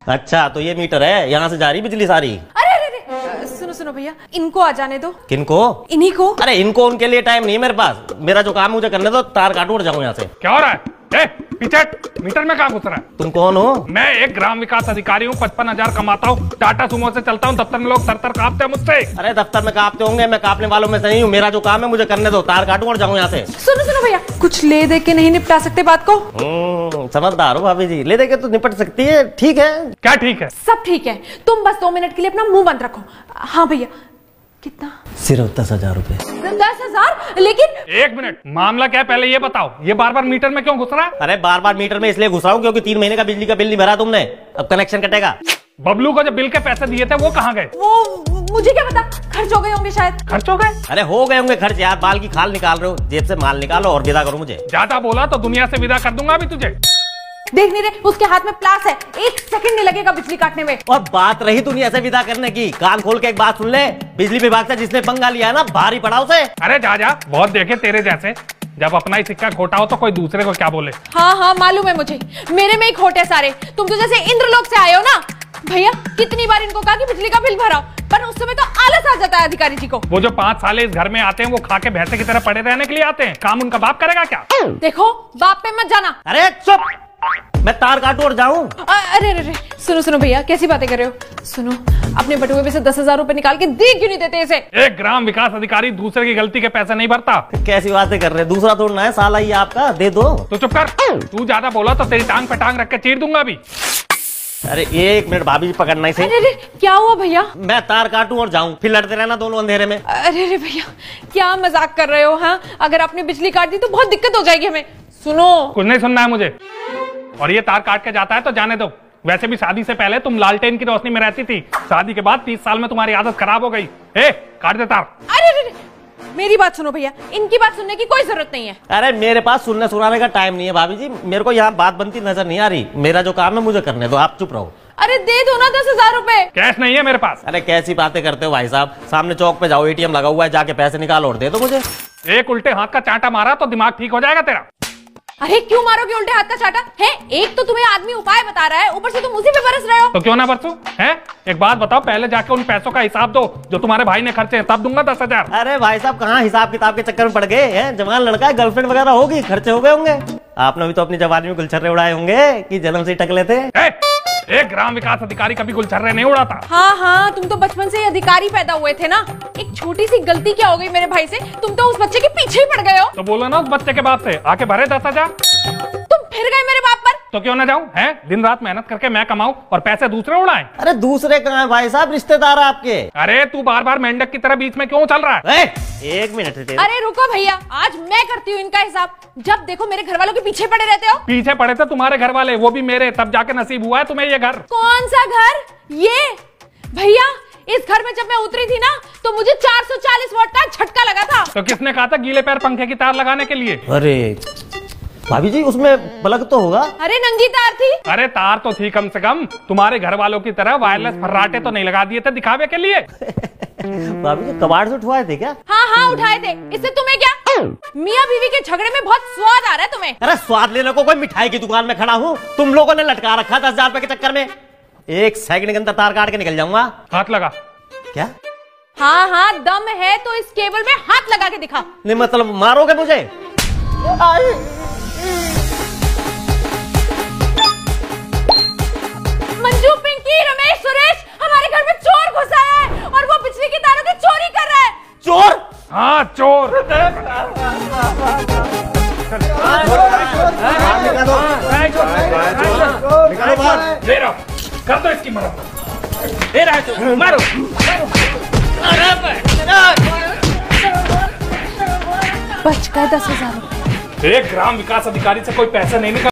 अच्छा तो ये मीटर है, यहाँ से जा रही बिजली सारी। अरे सुनो सुनो भैया, इनको आ जाने दो। किनको? इन्हीं को। अरे इनको उनके लिए टाइम नहीं है मेरे पास, मेरा जो काम मुझे करने दो, तार काटू और जाऊँ यहाँ से। क्या हो रहा है? पीछे मीटर में कहाँ घुस रहा है? तुम कौन हो? मैं एक ग्राम विकास अधिकारी हूँ, 55,000 कमाता हूँ, टाटा सुमो से चलता हूँ, दफ्तर में लोग सर कांपते हैं मुझसे। अरे दफ्तर में कांपते होंगे, मैं कांपने वालों में से नहीं हूँ, मेरा जो काम है मुझे करने दो, तार काटूं और जाऊँ यहाँ से। सुनो सुनो भैया, कुछ ले दे के नहीं निपटा सकते बात को? समझदार हो भाभी जी, ले दे के तो निपट सकती है। ठीक है। क्या ठीक है? सब ठीक है, तुम बस 2 मिनट के लिए अपना मुंह बंद रखो। हाँ भैया। कितना? सिर्फ 10,000 रुपए। 10,000? लेकिन 1 मिनट, मामला क्या है पहले ये बताओ, ये बार बार मीटर में क्यों घुस रहा है? अरे बार बार मीटर में इसलिए घुस रहा हूँ क्योंकि 3 महीने का बिजली का बिल नहीं भरा तुमने, अब कनेक्शन कटेगा। बबलू को जो बिल के पैसे दिए थे वो कहाँ गए? वो मुझे क्या पता, खर्च हो गए होंगे शायद। खर्च हो गए? अरे हो गए होंगे खर्च यार, बाल की खाल निकाल रहे हो, जेब से माल निकालो और विदा करो मुझे। ज्यादा बोला तो दुनिया से विदा कर दूंगा अभी तुझे। देख नहीं रहे, उसके हाथ में प्लास है, 1 सेकंड नहीं लगेगा बिजली काटने में। और बात रही दुनिया से विदा करने की, कान खोल के एक बात सुन ले, बिजली विभाग से जिसने पंगा लिया है ना, भारी पड़ा उसे। अरे जा बहुत देखे तेरे जैसे, जब अपना ही सिक्का खोटा हो तो कोई दूसरे को क्या बोले। हाँ हाँ मालूम है मुझे, मेरे में ही खोटे सारे। तुम तो जैसे इंद्रलोक से आए हो ना भैया, कितनी बार इनको कहा कि बिजली का बिल भराओ, पर उस समय तो आलस आ जाता है अधिकारी जी को। वो जो 5 साल इस घर में आते हैं वो खा के भैंसे की तरह पड़े रहने के लिए आते हैं, काम उनका बाप करेगा क्या? देखो बाप पे मत जाना। अरे चुप, मैं तार काटू और जाऊं। अरे अरे सुनो सुनो भैया, कैसी बातें कर रहे हो? सुनो, अपने बटुए में से 10,000 रुपए निकाल के दे क्यों नहीं देते इसे? एक ग्राम विकास अधिकारी दूसरे की गलती के पैसे नहीं भरता। कैसी बातें कर रहे हैं, दूसरा तोड़ना है साला ये आपका, दे दो। तो चुप कर, तू ज्यादा बोला तो तेरी टांग पे टांग रख के चीर दूंगा अभी। अरे 1 मिनट भाभी जी, पकड़ना इसे। अरे क्या हुआ भैया? मैं तार काटूं और जाऊं, फिर लड़ते रहना दोनों अंधेरे में। अरे भैया, क्या मजाक कर रहे हो? हाँ, अगर आपने बिजली काट दी तो बहुत दिक्कत हो जाएगी हमें। सुनो, कुछ नहीं सुनना है मुझे, और ये तार काट के जाता है तो जाने दो। वैसे भी शादी से पहले तुम लालटेन की रोशनी में रहती थी, शादी के बाद 30 साल में तुम्हारी आदत खराब हो गई। काट दे तार। अरे मेरी बात सुनो भैया, इनकी बात सुनने की कोई जरूरत नहीं है। अरे मेरे पास सुनने सुनाने का टाइम नहीं है भाभी जी, मेरे को यहाँ बात बनती नजर नहीं आ रही, मेरा जो काम है मुझे करने दो, आप चुप रहो। अरे दे दो ना 10,000 रुपए। कैश नहीं है मेरे पास। अरे कैसी बातें करते हो भाई साहब, सामने चौक पे जाओ, ATM लगा हुआ है, जाके पैसे निकालो और दे दो मुझे। एक उल्टे हाथ का चांटा मारा तो दिमाग ठीक हो जाएगा तेरा। अरे क्यों मारोगे उल्टे हाथ का चाटा? है, एक तो तुम्हें आदमी उपाय बता रहा है, ऊपर से तुम उसी पे बरस रहे हो। तो क्यों ना बरसूं? हैं? एक बात बताओ, पहले जाके उन पैसों का हिसाब दो जो तुम्हारे भाई ने खर्चे, तब दूंगा 10,000। अरे भाई साहब कहाँ हिसाब किताब के चक्कर में पड़ गए हैं, जवान लड़का है, गर्लफ्रेंड वगैरह होगी, खर्चे हो गए होंगे। आपने भी तो अपनी जवानी में गुलछर्रे उड़ाए होंगे कि जन्म से टक लेते। एक ग्राम विकास अधिकारी कभी गुलछर्रे नहीं उड़ाता। हाँ, तुम तो बचपन से ही अधिकारी पैदा हुए थे ना। एक छोटी सी गलती क्या हो गई मेरे भाई से, तुम तो उस बच्चे के पीछे ही पड़ गए हो। तो बोलो ना उस बच्चे के बाप से, आके भरे 10,000। तुम फिर गए मेरे बाप पर। तो क्यों ना जाऊं? हैं, दिन रात मेहनत करके मैं कमाऊं और पैसे दूसरे उड़ाएं। अरे दूसरे कहाँ है भाई साहब, रिश्तेदार आपके। अरे तू बार बार मेंढक की तरह बीच में क्यों चल रहा है? 1 मिनट। अरे रुको भैया, आज मैं करती हूँ इनका हिसाब। जब देखो मेरे घर वालों के पीछे पड़े रहते हो। पीछे पड़े थे तुम्हारे घर वाले, वो भी मेरे, तब जाके नसीब हुआ है तुम्हें ये घर। कौन सा घर? ये भैया, इस घर में जब मैं उतरी थी ना तो मुझे 440 वोल्ट का झटका लगा था। तो किसने कहा था गीले पैर पंखे की तार लगाने के लिए? अरे भाभी जी उसमें प्लग तो होगा। अरे नंगी तार थी। अरे तार तो थी कम से कम, तुम्हारे घर वालों की तरह वायरलेस फर्राटे तो नहीं लगा दिए थे दिखावे के लिए। भाभी जी कबाड़ से उठवाए थे क्या? हाँ उठाए थे। इससे तुम्हें क्या? मियाँ बीवी के झगड़े में बहुत स्वाद आ रहा है तुम्हें। अरे स्वाद लेने को कोई मिठाई की दुकान में खड़ा हूँ, तुम लोगों ने लटका रखा 10,000 रुपए के चक्कर में। 1 सेकंड के अंदर तार काट के निकल जाऊंगा। हाथ लगा। क्या? हाँ दम है तो इस केबल में हाथ लगा के दिखा। नहीं मतलब मारोगे मुझे? मंजू, पिंकी, रमेश, सुरेश, हमारे घर में चोर घुस आया है और वो बिजली की तारों की चोरी कर रहा है। चोर? हाँ चोर। निकालो बाहर। ले रहा, कर दो इसकी मदद। ले रहा है चोर, मारो। बच गए 10,000 रुपए। एक ग्राम विकास अधिकारी से कोई पैसे नहीं निकाल